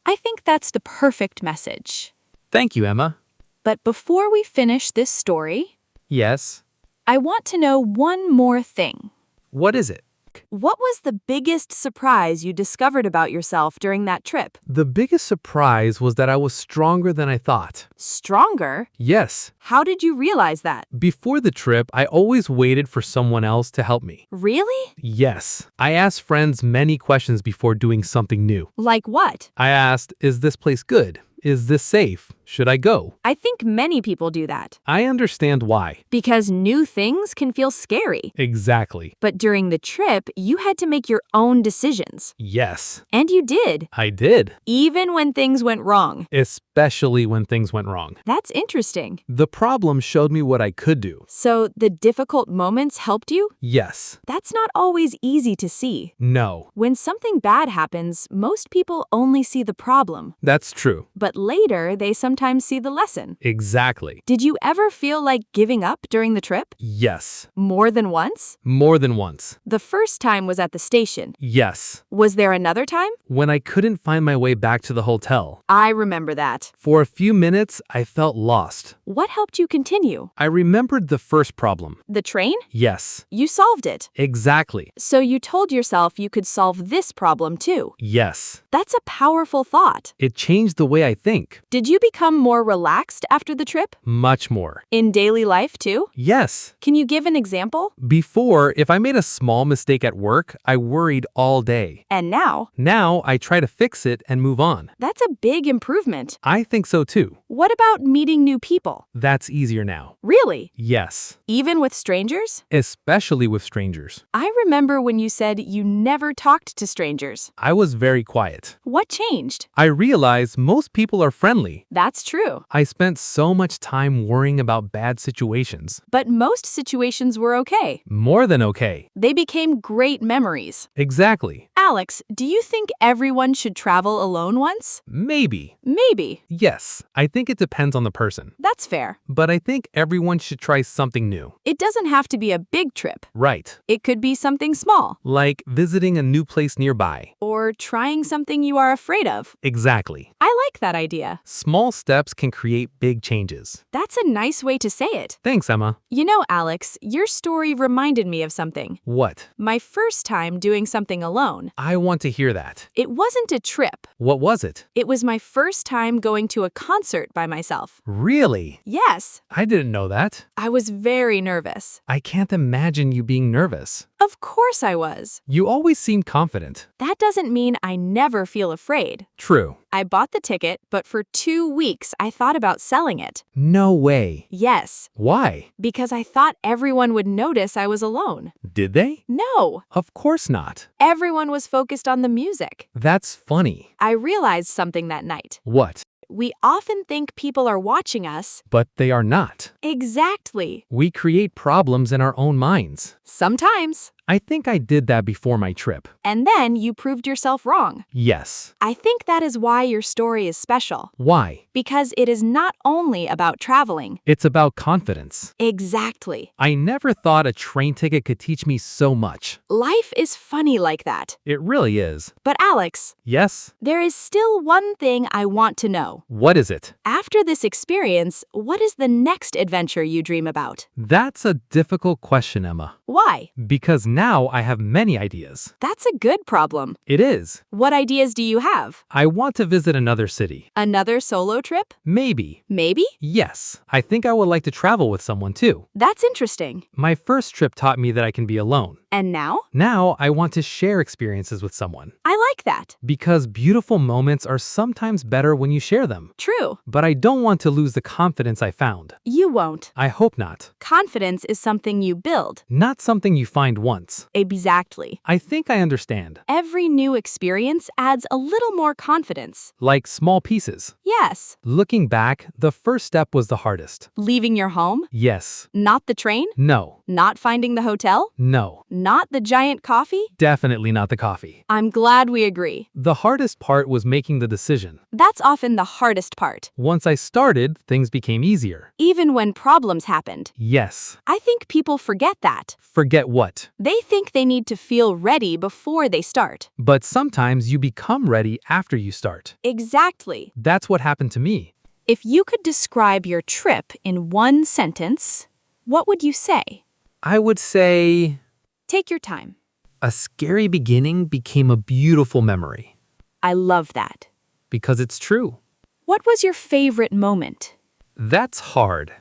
I think that's the perfect message. Thank you, Emma. But before we finish this story, Yes. I want to know one more thing. What is it? What was the biggest surprise you discovered about yourself during that trip? The biggest surprise was that I was stronger than I thought. Stronger? Yes. How did you realize that? Before the trip, I always waited for someone else to help me. Really? Yes. I asked friends many questions before doing something new. Like what? I asked, is this place good? Is this safe? Should I go? I think many people do that. I understand why. Because new things can feel scary. Exactly. But during the trip, you had to make your own decisions. Yes. And you did. I did. Even when things went wrong. Especially when things went wrong. That's interesting. The problem showed me what I could do. So the difficult moments helped you? Yes. That's not always easy to see. No. When something bad happens, most people only see the problem. That's true. But later, they sometimes see the lesson. Exactly. Did you ever feel like giving up during the trip? Yes. More than once? More than once. The first time was at the station. Yes. Was there another time? When I couldn't find my way back to the hotel. I remember that. For a few minutes, I felt lost. What helped you continue? I remembered the first problem. The train? Yes. You solved it. Exactly. So you told yourself you could solve this problem too. Yes. That's a powerful thought. It changed the way I think. Did you become more relaxed after the trip? Much more. In daily life too? Yes. Can you give an example? Before, if I made a small mistake at work, I worried all day. And now? Now, I try to fix it and move on. That's a big improvement. I think so too. What about meeting new people? That's easier now. Really? Yes. Even with strangers? Especially with strangers. I remember when you said you never talked to strangers. I was very quiet. What changed? I realized most people are friendly. That's true. I spent so much time worrying about bad situations. But most situations were okay. More than okay. They became great memories. Exactly. Alex, do you think everyone should travel alone once? Maybe. Maybe. Yes. I think it depends on the person. That's fair. But I think everyone should try something new. It doesn't have to be a big trip. Right. It could be something small. Like visiting a new place nearby. Or trying something you are afraid of. Exactly. I like that idea. Small steps can create big changes. That's a nice way to say it. Thanks, Emma. You know, Alex, your story reminded me of something. What? My first time doing something alone. I want to hear that. It wasn't a trip. What was it? It was my first time going to a concert by myself. Really? Yes, I didn't know that. I was very nervous. I can't imagine you being nervous. Of course I was. You always seem confident. That doesn't mean I never feel afraid. True. I bought the ticket, but for 2 weeks I thought about selling it. No way. Yes, Why? because I thought everyone would notice I was alone. Did they? No, Of course not. everyone was focused on the music. That's funny. I realized something that night. What? We often think people are watching us. But they are not. Exactly. We create problems in our own minds. Sometimes. I think I did that before my trip. And then you proved yourself wrong. Yes. I think that is why your story is special. Why? Because it is not only about traveling. It's about confidence. Exactly. I never thought a train ticket could teach me so much. Life is funny like that. It really is. But Alex, Yes? there is still one thing I want to know. What is it? After this experience, what is the next adventure you dream about? That's a difficult question, Emma. Why? Because now I have many ideas. That's a good problem. It is. What ideas do you have? I want to visit another city. Another solo trip? Maybe. Maybe? Yes. I think I would like to travel with someone too. That's interesting. My first trip taught me that I can be alone. And now? Now I want to share experiences with someone. I like that. Because beautiful moments are sometimes better when you share them. True. But I don't want to lose the confidence I found. You won't. I hope not. Confidence is something you build. Not something you find once. Exactly. I think I understand. Every new experience adds a little more confidence. Like small pieces. Yes. Looking back, the first step was the hardest. Leaving your home? Yes. Not the train? No. Not finding the hotel? No. Not the giant coffee? Definitely not the coffee. I'm glad we agree. The hardest part was making the decision. That's often the hardest part. Once I started, things became easier. Even when problems happened. Yes. I think people forget that. Forget what? They think they need to feel ready before they start. But sometimes you become ready after you start. Exactly. That's what happened to me. If you could describe your trip in one sentence, what would you say? I would say Take your time. a scary beginning became a beautiful memory. I love that. Because it's true. What was your favorite moment? That's hard.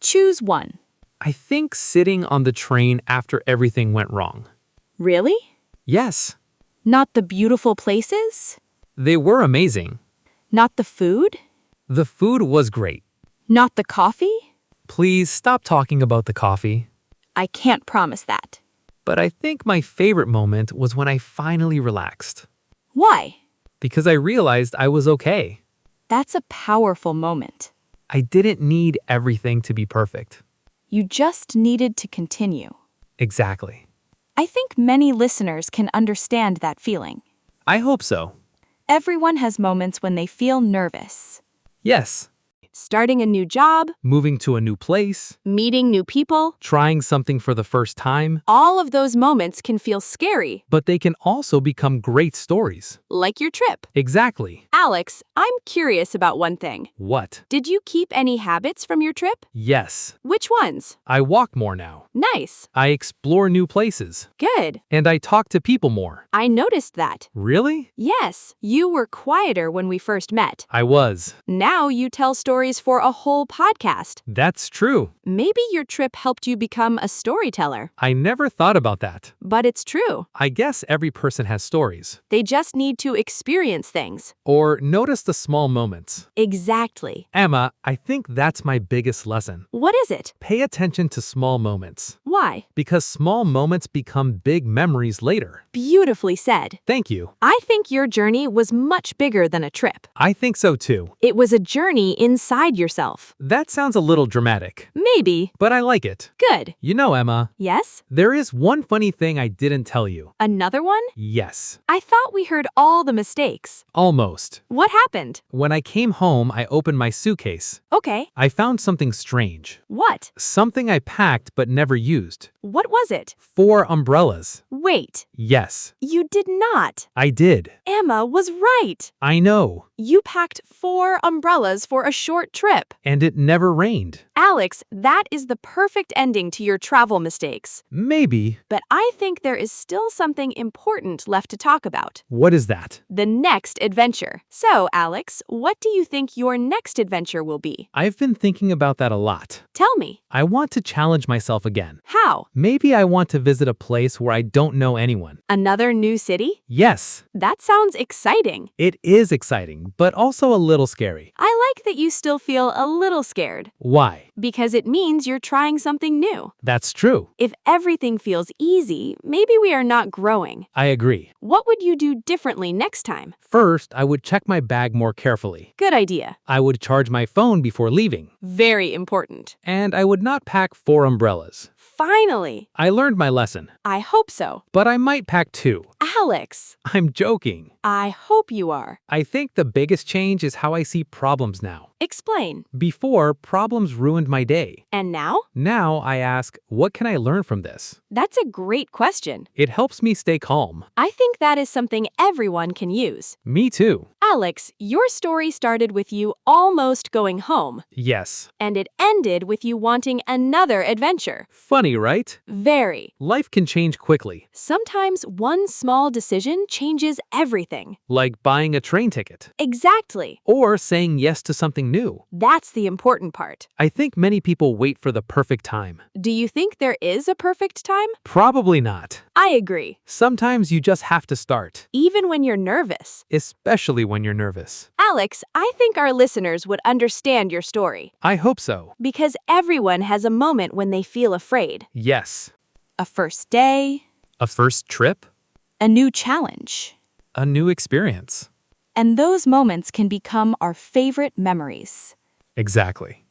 Choose one. I think sitting on the train after everything went wrong. Really? Yes, Not the beautiful places? they were amazing. Not the food? The food was great. Not the coffee? Please stop talking about the coffee. I can't promise that. But I think my favorite moment was when I finally relaxed. Why? Because I realized I was okay. That's a powerful moment. I didn't need everything to be perfect. You just needed to continue. Exactly. I think many listeners can understand that feeling. I hope so. Everyone has moments when they feel nervous. Yes. Starting a new job, Moving to a new place, meeting new people, trying something for the first time, all of those moments can feel scary, but they can also become great stories. like your trip. Exactly. Alex, I'm curious about one thing. What? Did you keep any habits from your trip? Yes. Which ones? I walk more now. Nice. I explore new places. Good. And I talk to people more. I noticed that. Really? Yes, you were quieter when we first met. I was. Now you tell stories for a whole podcast. That's true. Maybe your trip helped you become a storyteller. I never thought about that. But it's true. I guess every person has stories. They just need to experience things. Or notice the small moments. Exactly. Emma, I think that's my biggest lesson. What is it? Pay attention to small moments. Why? Because small moments become big memories later. Beautifully said. Thank you. I think your journey was much bigger than a trip. I think so too. It was a journey inside yourself. That sounds a little dramatic, Maybe. but I like it. Good. You know, Emma, Yes? there is one funny thing I didn't tell you. Another one? Yes, I thought we heard all the mistakes. almost. What happened? When I came home, I opened my suitcase. Okay. I found something strange. What? Something I packed but never used. What was it? 4 umbrellas. Wait. Yes, You did not. I did. Emma was right. I know. You packed 4 umbrellas for a short trip. And it never rained. Alex, that is the perfect ending to your travel mistakes. Maybe. But I think there is still something important left to talk about. What is that? The next adventure. So, Alex, what do you think your next adventure will be? I've been thinking about that a lot. Tell me. I want to challenge myself again. How? Maybe I want to visit a place where I don't know anyone. Another new city? Yes, That sounds exciting. it is exciting, but also a little scary. I like that you still feel a little scared, Why? because it means you're trying something new. That's true. If everything feels easy, maybe we are not growing. I agree. What would you do differently next time? First, I would check my bag more carefully. Good idea. I would charge my phone before leaving. Very important. And I would not pack 4 umbrellas. Finally. I learned my lesson, I hope so. but I might pack 2. Alex, I'm joking. I hope you are. I think the biggest change is how I see problems now. Explain. Before, problems ruined my day. And now? Now I ask, what can I learn from this? That's a great question. It helps me stay calm. I think that is something everyone can use. Me too. Alex, your story started with you almost going home, Yes. and it ended with you wanting another adventure. Funny, right? Very. Life can change quickly, Sometimes one small decision changes everything. like buying a train ticket Exactly. or saying yes to something new. That's the important part. I think many people wait for the perfect time. Do you think there is a perfect time? Probably not. I agree. Sometimes you just have to start, Even when you're nervous. especially when you're nervous. Alex, I think our listeners would understand your story. I hope so. Because everyone has a moment when they feel afraid. Yes. A first day, A first trip? a new challenge. A new experience. And those moments can become our favorite memories. Exactly.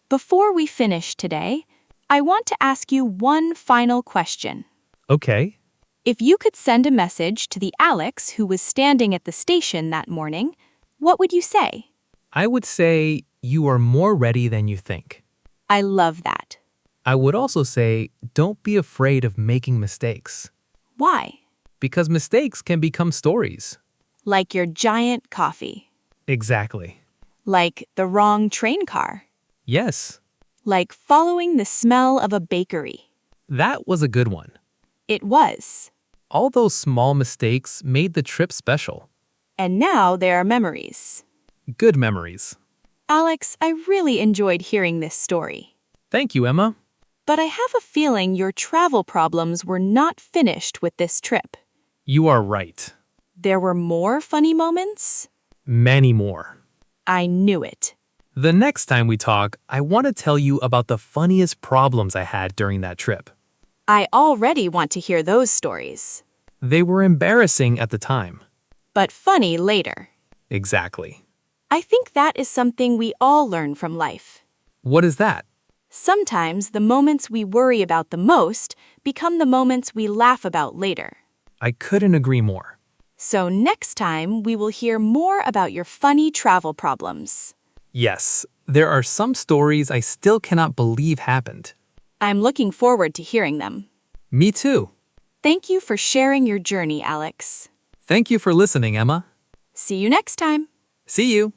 Before we finish today, I want to ask you one final question. Okay. If you could send a message to the Alex who was standing at the station that morning, what would you say? I would say you are more ready than you think. I love that. I would also say don't be afraid of making mistakes, Why? because mistakes can become stories. Like your giant coffee. Exactly. Like the wrong train car. Yes, Like following the smell of a bakery. that was a good one. It was. All those small mistakes made the trip special. And now they are memories. Good memories. Alex, I really enjoyed hearing this story. Thank you, Emma. But I have a feeling your travel problems were not finished with this trip. You are right. There were more funny moments? Many more. I knew it. The next time we talk, I want to tell you about the funniest problems I had during that trip. I already want to hear those stories. They were embarrassing at the time. But funny later. Exactly. I think that is something we all learn from life. What is that? Sometimes the moments we worry about the most become the moments we laugh about later. I couldn't agree more. So next time we will hear more about your funny travel problems. Yes, there are some stories I still cannot believe happened. I'm looking forward to hearing them. Me too. Thank you for sharing your journey, Alex. Thank you for listening, Emma. See you next time. See you.